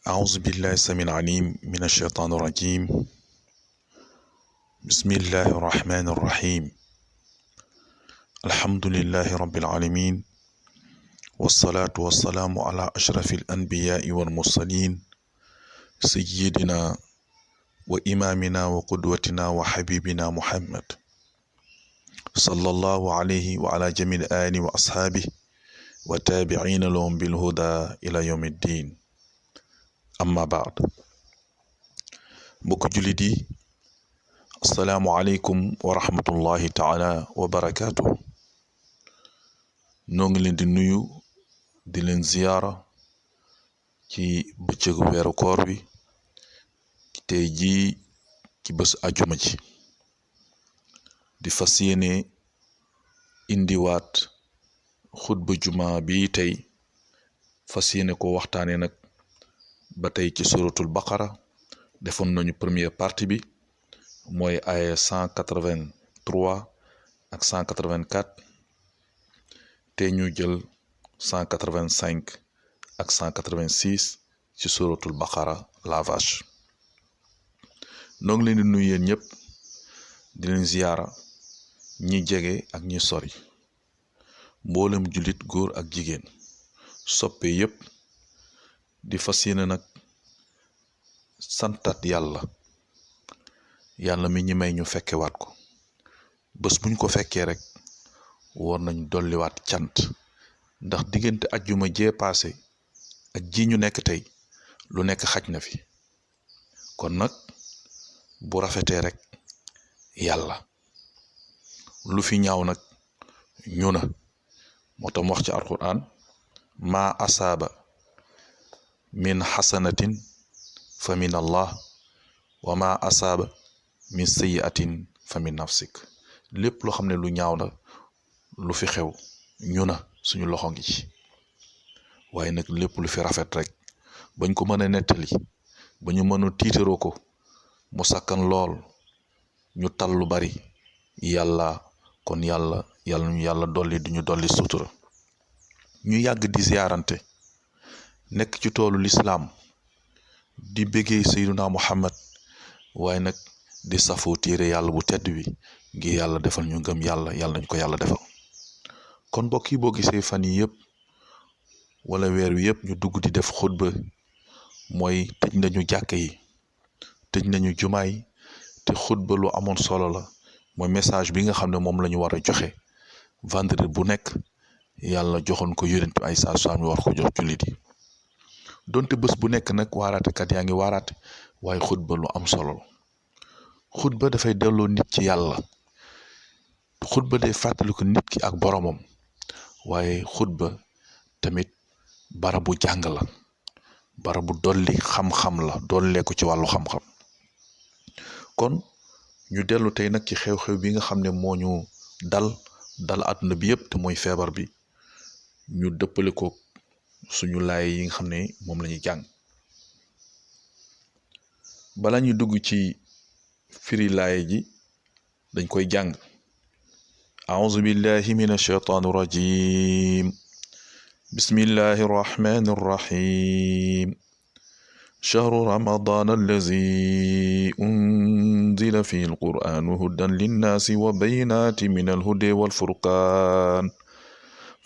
أعوذ بالله السميع العليم من الشيطان الرجيم. بسم الله الرحمن الرحيم. الحمد لله رب العالمين، والصلاة والسلام على أشرف الأنبياء والمرسلين، سيدنا وإمامنا وقدوتنا وحبيبنا محمد صلى الله عليه وعلى جميع آله وأصحابه وتابعين لهم بالهدى إلى يوم الدين. amma baad mbokk jullit yi asalaamualeykum wa rahmatullahi taala wa barakaatu. noo ngi leen di nuyu di leen ziyaara ci bëccëgu weeru koor bi tey jii ci bés ajuma ji di fas yéene indiwaat xutba juma bi tey fas yéene ko waxtaane nag ba tey ci suratul baqara. defoon nañu première partie bi mooy ay 183 ak 184 te ñu jël 185 ak 186 ci suratul baqara la vache. noo ngi leen di nuyu yéen ñëpp di leen ziyaara ñi jege ak ñi sori, mboolem jullit góor ak jigéen soppe yépp di fas yéene nag santat yàlla mi ñi may ñu fekkewaat ko bés buñ ko fekkee rek war nañ dolliwaat cant, ndax diggante ajjuma jee paase ak ji ñu nekk tey lu nekk xaj na fi. kon nag bu rafetee rek yàlla, lu fi ñaaw nag ñu na moo tam wax ci alquran maa asaaba min xasanatin fa min allah wa ma asaaba min sayyiatin fa min nafsik. lépp loo xam ne lu ñaaw la lu fi xew ñu na suñu loxo ngi ci, waaye nag lépp lu fi rafet rek bañ ko mën a nettali ba ñu mën a tiitaroo ko mu sakkan lool ñu tal lu bari yàlla. kon yàlla ñu yàlla dolli di ñu dolli sutura, ñu yàgg di ziyaarante nekk ci toolu lislaam di bëggee Seydina Muhammad, waaye nag di safoo téere yàlla bu tedd bi ngir yàlla defal ñu ngëm yàlla nañ ko yàlla defal. kon mbokk yi boo gisee fan yi yëpp wala weer wi yëpp ñu dugg di def xutba mooy tëj nañu jàkka yi, tëj nañu jumaa yi, te xutba lu amoon solo la. mooy message bi nga xam ne moom la ñu war a joxe vendredi bu nekk yàlla joxoon ko yonent bi ay saa ñu war ko jox jullit yi. donte bés bu nekk nag waaraatekat yaa ngi waaraate, waaye xutba lu am solo la. xutba dafay delloo nit ci yàlla, xutba day fàttali ko nit ki ak boromam, waaye xutba tamit barabu jàng la, barabu dolli xam-xam la, dollee ko ci wàllu xam-xam. kon ñu dellu tey nag ci xew-xew bi nga xam ne moo ñu dal àdduna bi yëpp te mooy feebar bi. ñu dëppale ko suñu laay yi nga xam ne moom la ñuy jàng. bala ñu dugg ci firi laay ji dañ koy jàng. a'udhu billahi minash shaitanir rajim. bismillahir rahmanir rahim. shahru ramadan allazi unzila fihi alqur'anu hudan linnasi wa bayyinatin minal huda wal furqan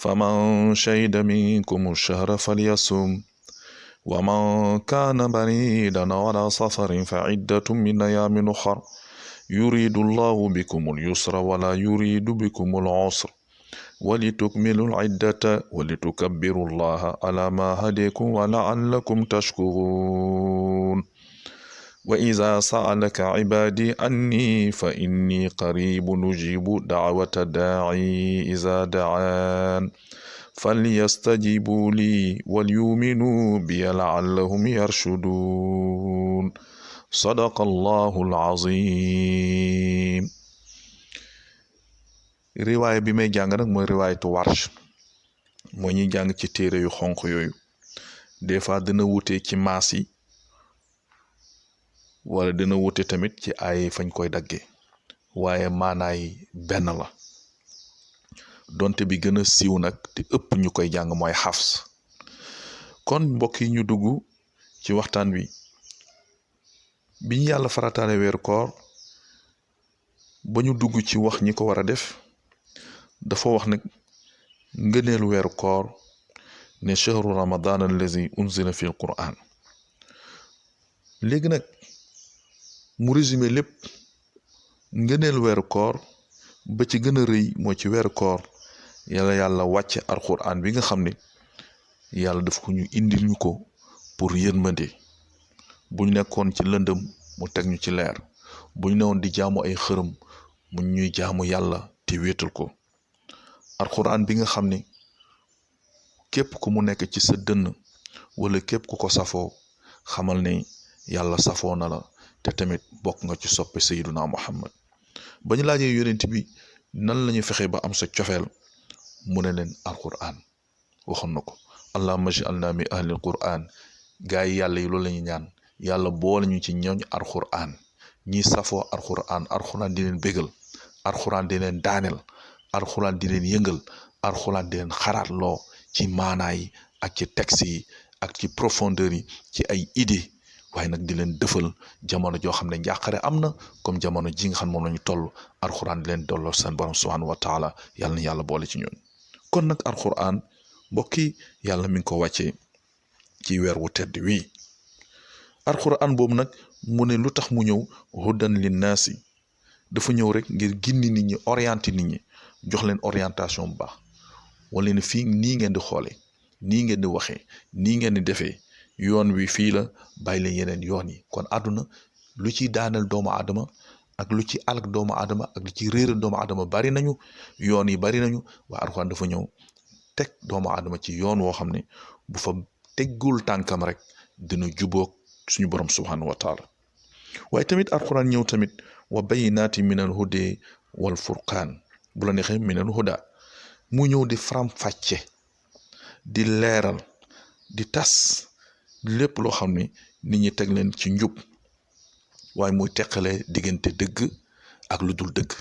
faman shahida minkum ash-shahra falyasum wa man kana maridan ala safarin fa iddatun min ayamin ukhar yuridu allahu bikum al-yusra wa la yuridu bikum al-usra wa litukmilu al-iddata wa litukabbiru allaha ala ma hadakum wa la'allakum tashkurun. wa iza sa'alaka ibadi anni fa inni qaribun ujibu da'wata da'i iza da'an falyastajibu li walyuminu bi la'allahum yarshudun. sadaqallahu al-azim. riwaay bi may jàng nag mooy riwaayatu warsh, mooy ñuy jàng ci téere yu xonq yooyu. des fois dina wute ci maas yi wala dina wute tamit ci ay fañ koy dagge, waaye maanaay benn la. donte bi gën a siiw nag te ëpp ñu koy jàng mooy Hafs. kon mbokk yi ñu dugg ci waxtaan wi bi ñu yàlla farataale weeru koor ba ñu dugg ci wax ñi ko war a def dafa wax nag ngëneelu weeru koor ne chahru ramadan allazi unzila fi alquran léegi nag mu résumé lépp ngëneelu weeru koor ba ci gën a rëy moo ci weeru koor yàlla wàcce alquran bi nga xam ne yàlla daf ko ñu indil ñu ko pour yërmande bu ñu nekkoon ci lëndëm mu teg ñu ci leer bu ñu newoon di jaamu ay xërëm mu ñuy jaamu yàlla te wéetal ko alxuraan bi nga xam ne képp ku mu nekk ci sa dënn wala képp ku ko safoo xamal ne yàlla safoo na la te tamit bokk nga ci soppe sayyiduna muhammad ba ñu laajee yonent bi nan lañu fexe ba am sa cofeel mu ne leen alxuraan waxoon na ko allahumma ij'alna min ahli alquran gaa yi yàlla yi loolu la ñuy ñaan yàlla boole ñu ci ñooñ alquran ñi safoo alquran di leen bégal alquran di leen daaneel alquran di leen yëngal alquran di leen xaraat loo ci maanaa yi ak ci texte yi ak ci profondeur yi ci ay idée waaye nag di leen dëfal jamono joo xam ne njàqare am na comme jamono ji nga xam moom la ñu toll alquran di leen dolloo seen borom subhanahu wa taala yàlla na yàlla boole ci ñoon kon nag alquran mbokk yi yàlla mi ngi ko wàccee ci weer wu tedd wii alquran boobu nag mu ne lu tax mu ñëw hudan linnaasi dafa ñëw rek ngir gindi nit ñi orienté nit ñi jox leen orientation bu baax wala ne fii nii ngeen di xoole nii ngeen di waxee nii ngeen di defee yoon wi fii la bàyyi leen yeneen yoon yi kon àdduna lu ci daaneel doomu aadama ak lu ci alak doomu aadama ak lu ci réeral doomu aadama bari nañu yoon yi bari nañu waaye alquran dafa ñëw teg doomu aadama ci yoon woo xam ne bu fa teggul tànkam rek dina jubóog suñu borom subhanahu wa taala waaye tamit alquran ñëw tamit wa bayinaati min al huda wal furqaan bu la neexee min al huda mu ñëw di faram-fàcce di leeral di tas lépp loo xam ne nit ñi teg leen ci njub waaye muy teqale diggante dëgg ak lu dul dëgg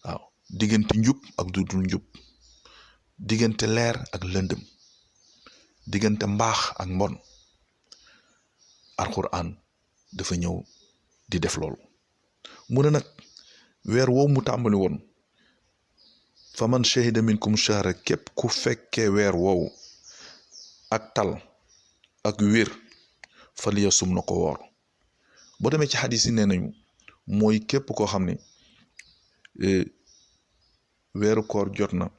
waaw diggante njub ak lu dul njub diggante leer ak lëndëm diggante mbaax ak mbon alquran dafa ñëw di def loolu mu ne nag weer woowu mu tàmbali woon fa man shahida minkum shahra képp ku fekkee weer woowu ak tal ak wér falyasum na ko woor boo demee ci xadis yi nee nañu mooy képp koo xam ne weeru koor jot na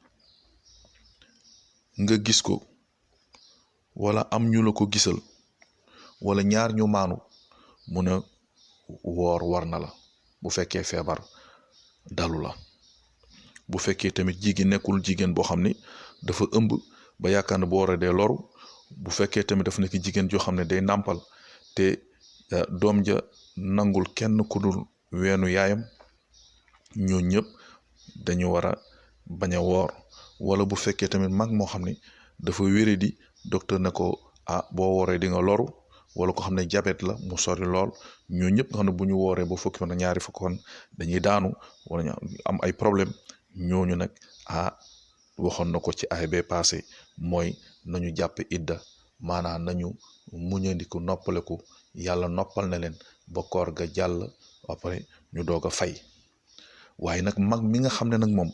nga gis ko wala am ñu la ko gisal wala ñaar ñu maanu mu ne woor war na la bu fekkee feebar dalu la bu fekkee tamit jigéen nekkul jigéen boo xam ne dafa ëmb ba yaakaar ne bu war a dee loru bu fekkee tamit dafa nekk jigéen joo xam ne day nàmpal te doom ja nangul kenn ku dul weenu yaayam ñoo ñëpp dañu war a bañ a woor wala bu fekkee tamit mag moo xam ne dafa wéré di docteur ne ko boo wooree di nga loru wala ko xam ne diabète la mu sori lool ñoo ñëpp nga xam ne bu ñu wooree ba fukki fan ñaari fukki fan dañuy daanu wala ñu am ay problème ñooñu nag waxoon na ko ci ay bee passé mooy nañu jàpp idda maanaam nañu muñandiku noppaleku yàlla noppal na leen ba koor ga jàll après ñu doog a fay waaye nag mag mi nga xam ne nag moom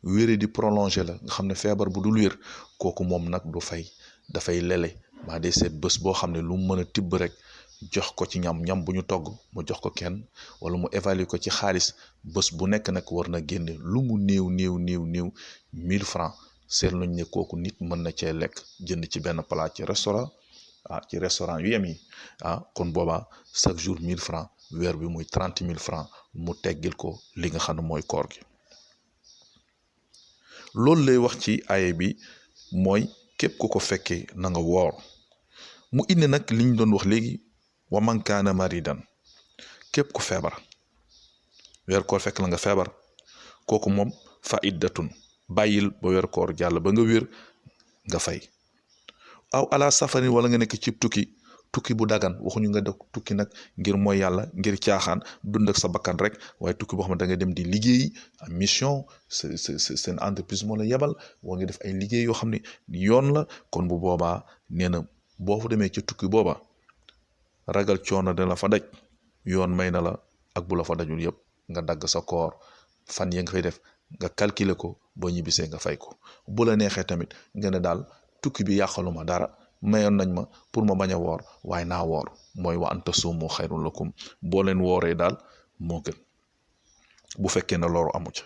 wéré di prolongé la nga xam ne feebar bu dul wér kooku moom nag du fay dafay lele maa day seet bés boo xam ne lu mu mën a tibb rek jox ko ci ñam bu ñu togg mu jox ko kenn wala mu évaluer ko ci xaalis bés bu nekk nag war na génne lu mu néew 1000 francs seet nañ ne kooku nit mën na cee lekk jënd ci benn plat ci restaurant ci restaurant yu yem yi kon boobaa chaque jour 1000 francs weer bi muy 30 000 francs mu teggil ko li nga xam ne mooy koor gi loolu lay wax ci aaya bi mooy képp ku ko fekkee na nga woor mu indi nag liñ doon wax léegi wa man kaana maridan képp ku feebar weer koor fekk la nga feebar kooku moom fa iddatun bàyyil ba weer koor jàll ba nga wér nga fay aw ala safarin wala nga nekk ci tukki bu dagan waxuñu nga def tukki nag ngir mooy yàlla ngir caaxaan dund ak sa bakkan rek waaye tukki boo xam ne da nga dem di liggéey am mission seen entreprise moo la yebal wala nga def ay liggéey yoo xam ne yoon la kon bu boobaa nee na boo fa demee ci tukki booba ragal coono de la fa daj yoon may na la ak bu la fa dajul yëpp nga dagg sa koor fan ya nga fay def nga calculer ko boo ñibbisee nga fay ko bu la neexee tamit nga ne daal tukki bi yàqaluma dara mayoon nañ ma pour ma bañ a woor waaye naa woor mooy wa an tasuumu xayrun lakum boo leen wooree daal moo gën bu fekkee ne loolu amu ca